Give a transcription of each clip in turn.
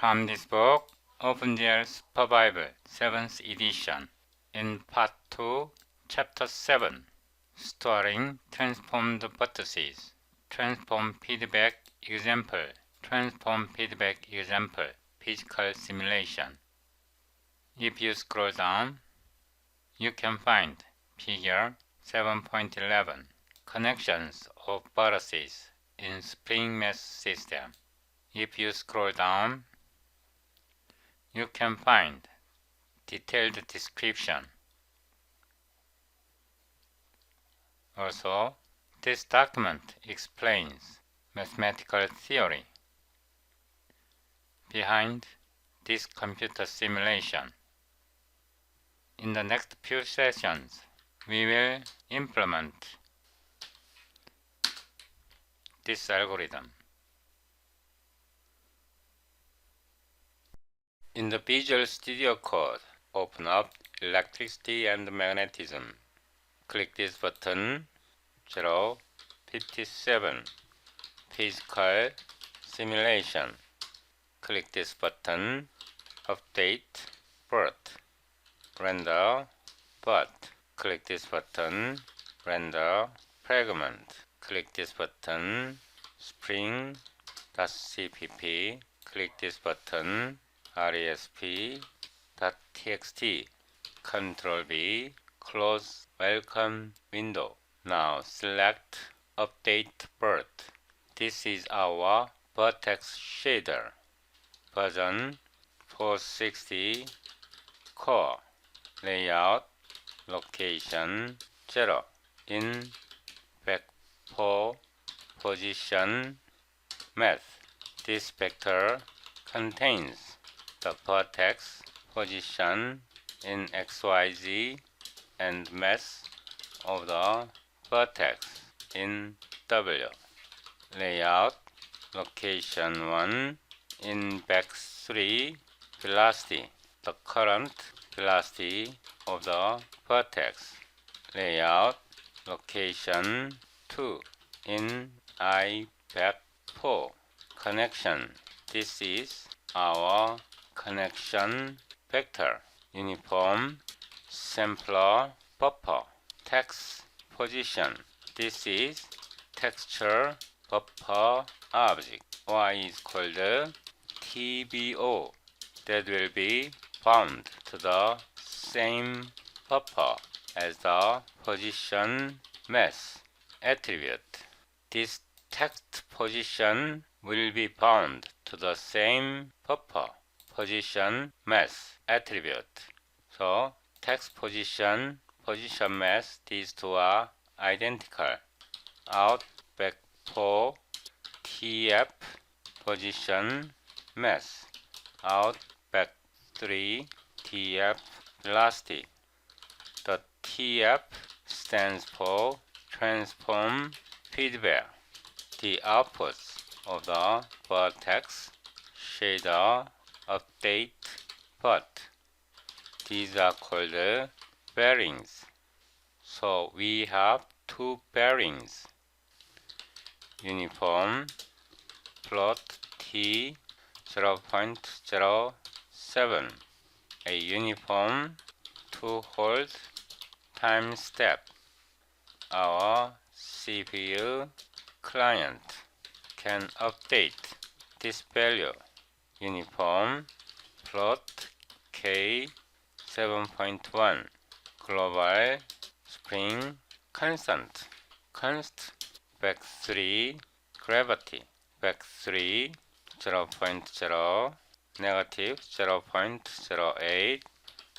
From this book, OpenGL SPIR-V 7th edition, in Part 2, Chapter 7, Storing Transformed Vertices, Transform Feedback Example, Transform Feedback Example, Physical Simulation. If you scroll down, you can find Figure 7.11, Connections of Vertices in Spring Mesh System. If you scroll down, you can find detailed description. Also, this document explains mathematical theory behind this computer simulation. In the next few sessions, we will implement this algorithm. In the Visual Studio Code, open up Electricity and Magnetism. Click this button, 057, Physical Simulation. Click this button, Update Birth, Render Birth. Click this button, Render Fragment. Click this button, Spring.cpp. Click this button, resp.txt. Ctrl-V, close welcome window. Now select Update Birth. This is our vertex shader. Version 460. Core. Layout. Location 0. In vector position math. This vector contains the vertex position in XYZ and mass of the vertex in W. Layout location 1 in back3 velocity, the current velocity of the vertex. Layout location 2 in I back 4 connection. This is our connection vector. Uniform sampler buffer. Text position. This is texture buffer object. Y is called TBO. That will be bound to the same buffer as the position mass attribute. This text position will be bound to the same buffer position mass attribute. So text position, position mass, these two are identical. Out back 4 TF position mass. Out back 3 TF velocity. The TF stands for transform feedback. The outputs of the vertex shader update birth. These are called bearings. So we have two bearings. Uniform plot T 0.07. A uniform 2-hold time step. Our CPU client can update this value. Uniform plot K 7.1. Global spring constant. Const back 3 gravity. Back 3 0.0 negative 0.08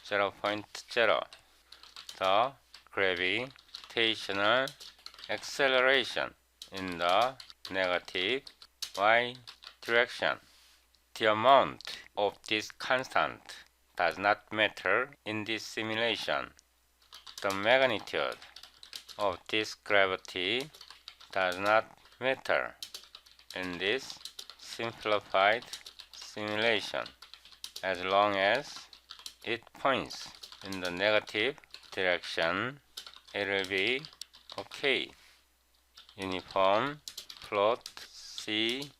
0.0. The gravitational acceleration in the negative y direction. The amount of this constant does not matter in this simulation. The magnitude of this gravity does not matter in this simplified simulation. As long as it points in the negative direction, it will be okay. Uniform plot C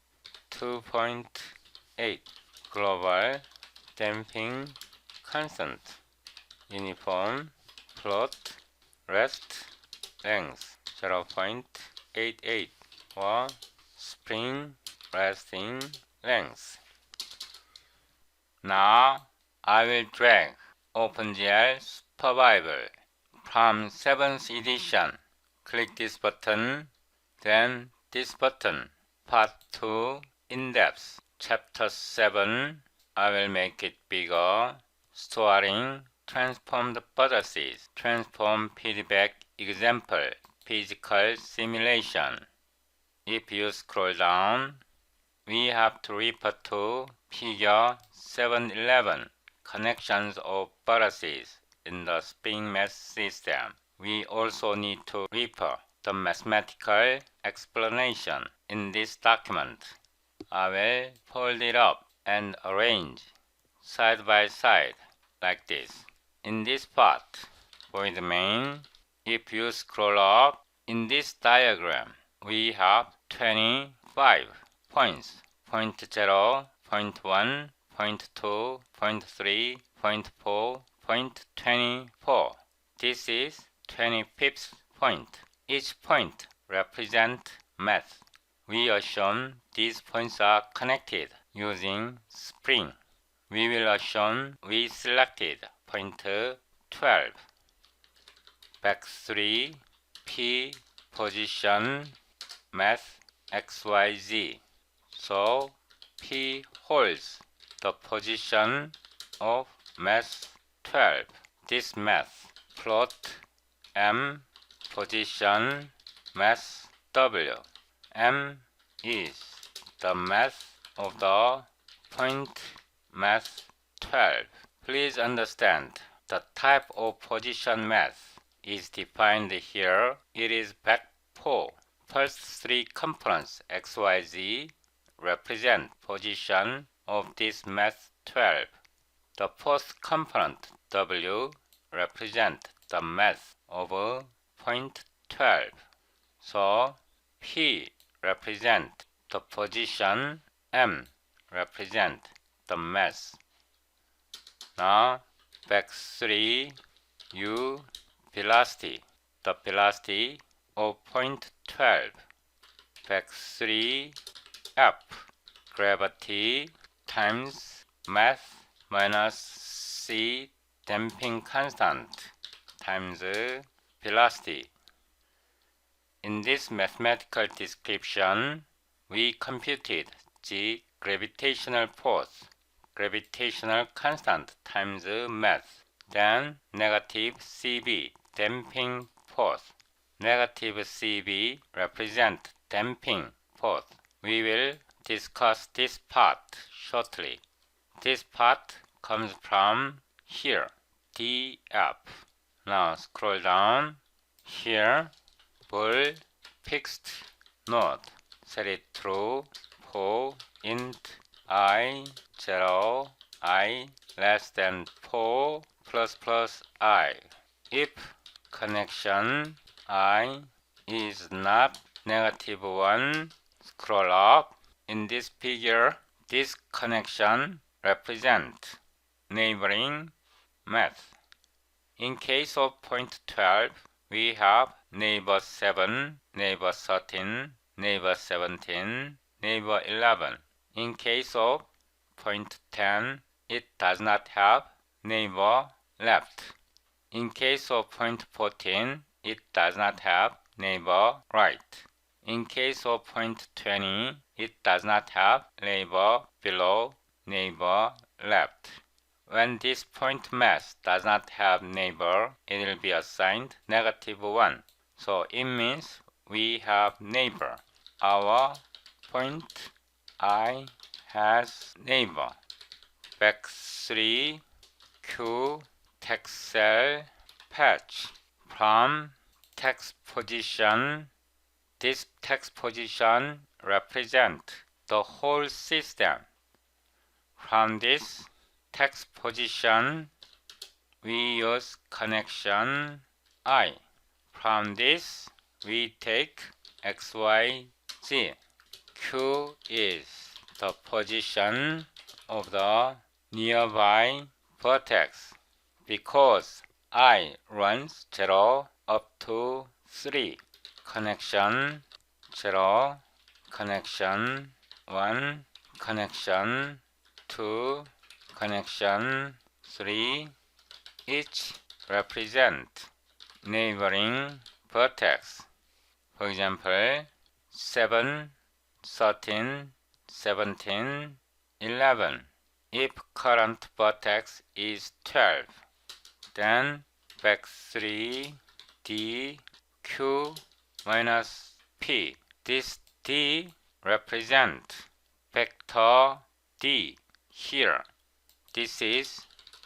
2.8. global damping constant, uniform float rest length 0.88 or spring resting length. Now I will drag OpenGL SPIR-V from 7th edition. Click this button, then this button. Part 2 In-Depth. Chapter 7. I will make it bigger. Storing transformed vertices. Transform feedback example. Physical simulation. If you scroll down, we have to refer to Figure 711, connections of vertices in the spring math system. We also need to refer the mathematical explanation in this document. I will fold it up and arrange side by side like this. In this part, void main, if you scroll up in this diagram, we have 25 points. Point 0, point 1, point 2, point 3, point 4, point 24. This is 25th point. Each point represents math. We assume these points are connected using spring. We will assume we selected point 12. Back 3, P, position, math, XYZ. So P holds the position of math 12. This math plot M, position, math W. M is the math of the point math 12. Please understand the type of position math is defined here. It is back 4. First three components XYZ represent position of this math 12. The fourth component W represent the math of point 12. So P represent the position, M represent the mass. Now back 3, U, velocity, the velocity of point 12. Back 3, F, gravity times mass minus C, damping constant times velocity. In this mathematical description, we computed G, gravitational force, gravitational constant times mass, then negative CV, damping force. Negative CV represent damping force. We will discuss this part shortly. This part comes from here, DF. Now scroll down. Here, bool fixed node. Set it true for int I 0 I less than 4 plus plus I. If connection I is not negative 1, scroll up. In this figure, this connection represents neighboring math. In case of point 12, we have neighbor 7, neighbor 13, neighbor 17, neighbor 11. In case of point 10, it does not have neighbor left. In case of point 14, it does not have neighbor right. In case of point 20, it does not have neighbor below, neighbor left. When this point mass does not have neighbor, it will be assigned negative 1. So it means we have neighbor. Our point I has neighbor. Back 3, Q, text cell, patch. From text position, this text position represents the whole system. From this text position, we use connection I. From this, we take X, Y, Z. Q is the position of the nearby vertex because I runs 0 up to 3. Connection 0, connection 1, connection 2, connection 3, each represent neighboring vertex. For example, 7, 13, 17, 11. If current vertex is 12, then back3 D Q minus P. This D represent vector D here. This is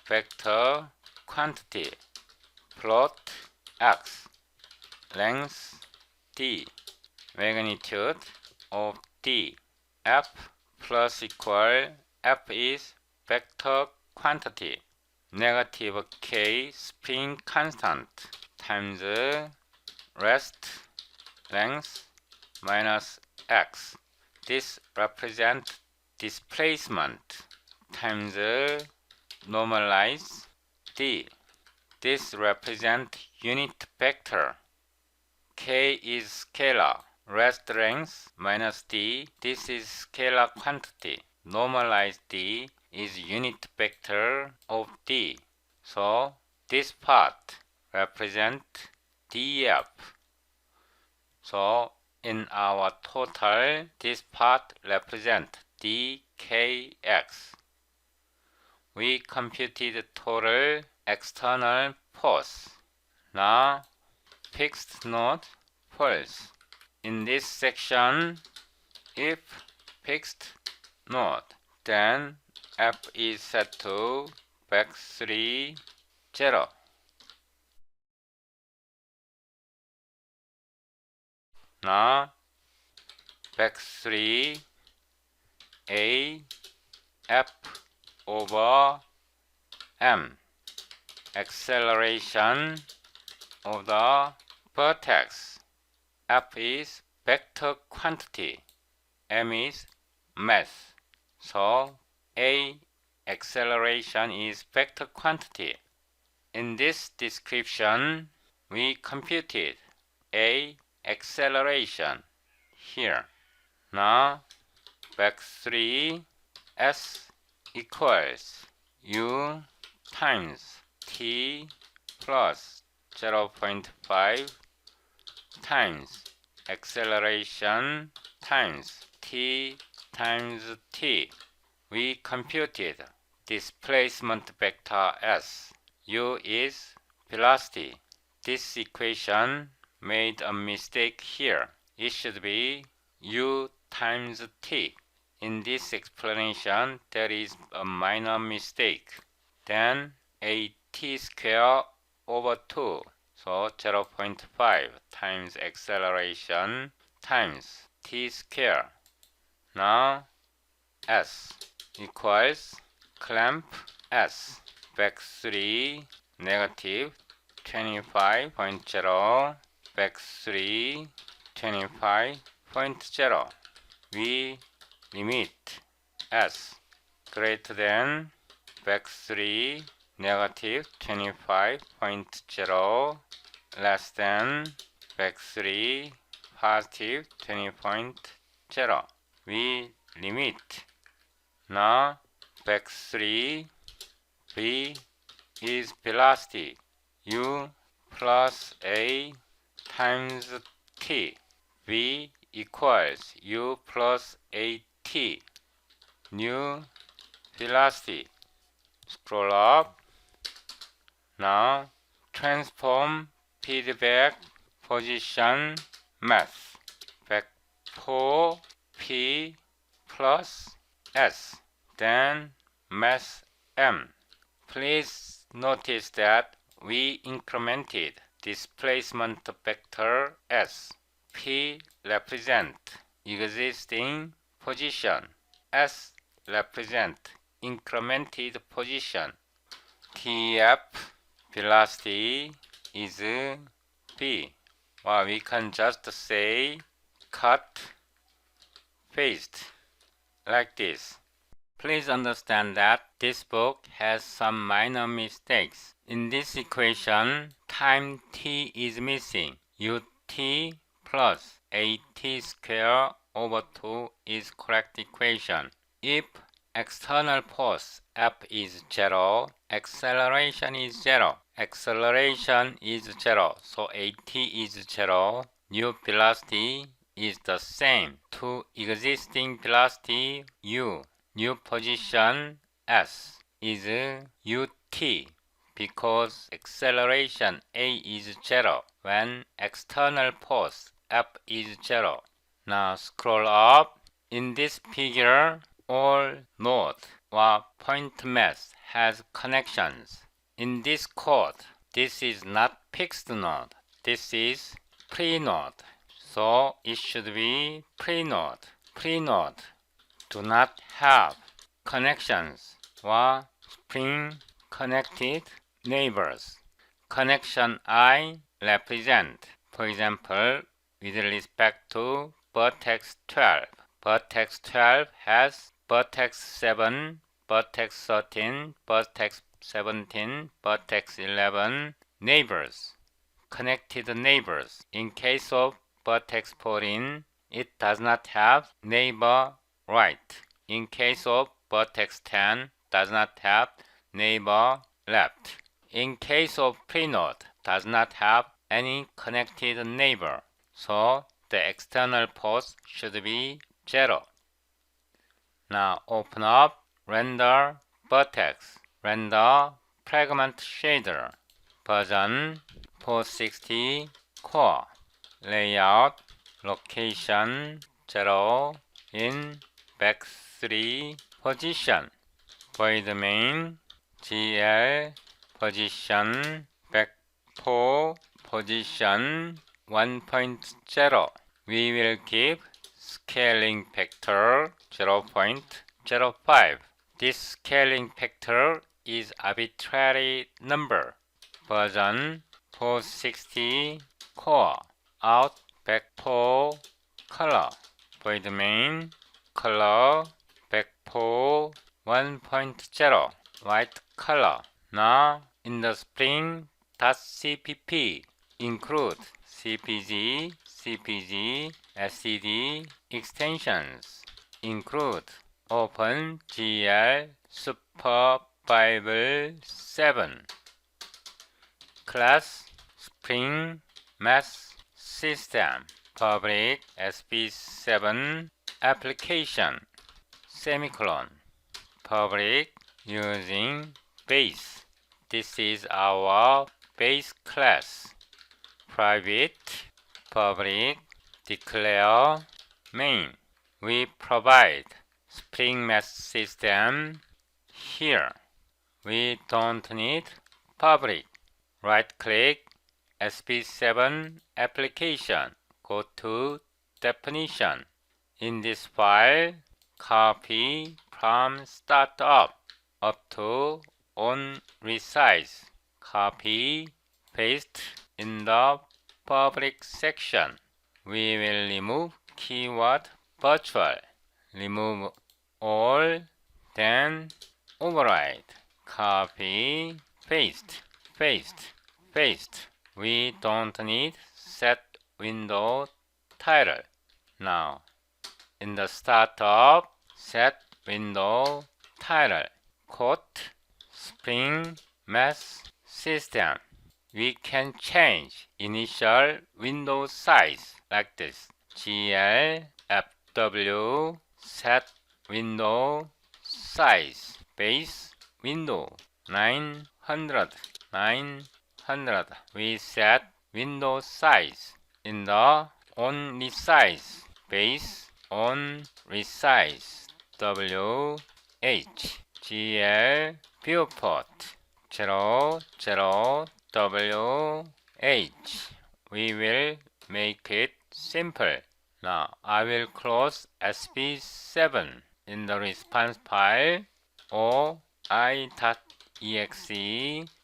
vector quantity. Plot X, length D, magnitude of D. F plus equal F is vector quantity. Negative K spin constant times rest length minus X. This represents displacement times normalize D. This represents unit vector. K is scalar. Rest length minus D. This is scalar quantity. Normalized D is unit vector of D. So this part represents df. So in our total, this part represents dkx. We computed total external force. Now fixed node false. In this section, if fixed node, then F is set to back3 0. Now back3 A F over M. Acceleration of the vertex. F is vector quantity. M is mass. So A acceleration is vector quantity. In this description, we computed A acceleration here. Now back3 S equals U times T plus 0.5 times acceleration times T times T. We computed displacement vector S. U is velocity. This equation made a mistake here. It should be U times T. In this explanation, there is a minor mistake. Then a T square over 2. So 0.5 times acceleration times T square. Now S equals clamp S. back3 negative 25.0 back3 25.0. We limit S greater than back3 negative 25.0 less than back3 positive 20.0. We limit. Now back3 V is velocity U plus A times T. V equals U plus AT. New velocity. Scroll up. Now transform feedback position mass. Back 4 P plus S. Then mass M. Please notice that we incremented displacement vector S. P represent existing position. S represent incremented position. TF velocity is V. Well, we can just say cut, paste like this. Please understand that this book has some minor mistakes. In this equation, time t is missing. ut plus at squared over 2 is correct equation. If external force F is 0, acceleration is 0. Acceleration is 0, so at is 0. New velocity is the same to existing velocity u. New position s is ut because acceleration a is 0 when external force F is 0. Now scroll up. In this figure, all node or point mass has connections. In this code, this is not fixed node. This is pre-node. So it should be pre-node. Pre-node do not have connections or spring-connected neighbors. Connection I represent, for example, with respect to vertex 12. Vertex 12 has vertex 7, vertex 13, vertex 17, vertex 11 neighbors, connected neighbors. In case of vertex 14, it does not have neighbor right. In case of vertex 10, does not have neighbor left. In case of pre-node, does not have any connected neighbor. So the external force should be 0. Now open up Render Vertex, Render Fragment Shader, version 460 Core, Layout, Location 0 in back 3 position, void main, GL position, back 4 position 1.0. We will give scaling factor 0.05. This scaling factor is arbitrary number. Version 460 core. Out back 4 color. Void main color back 4 1.0 white color. Now in the spring.cpp include CPG, CPG, SCD extensions. Include OpenGL SPIR-V 7 class Spring Mass System public SP7 application semicolon public using base. This is our base class. Private public declare main. We provide Spring Mass System here. We don't need public. Right click SP7 application. Go to definition. In this file, copy from startup up to on resize. Copy, paste in the public section. We will remove keyword virtual. Remove all, then override. Copy, paste, paste, paste. We don't need set window title. Now, in the startup, set window title, quote, Spring Mass System. We can change initial window size like this. glFW set window size base window 900. We set window size in the on resize base on resize WH GL viewport 00 WH. We will make it simple. Now I will close SP7 in the response file OI.exe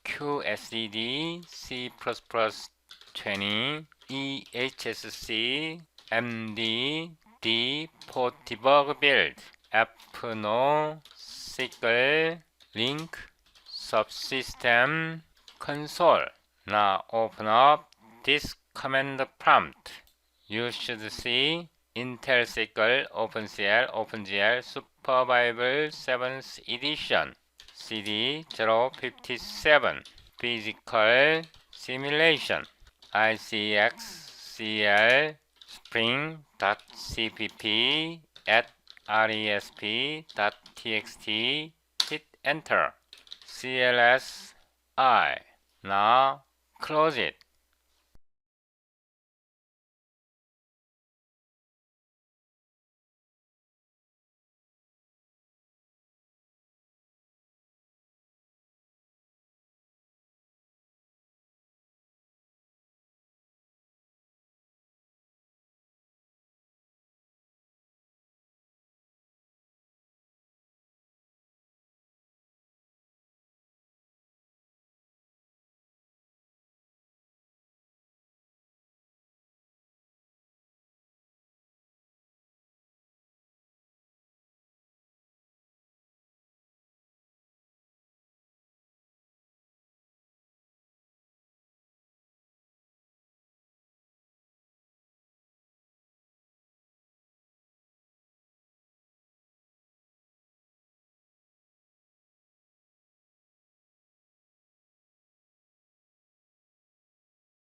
QSDD C++20 EHSC MD D for debug build fno SQL link subsystem console. Now open up this command prompt. You should see Intel SQL OpenCL OpenGL SPIR-V 7th edition CD 057 physical simulation ICXCL spring.cpp at resp.txt hit enter CLSI. Now close it.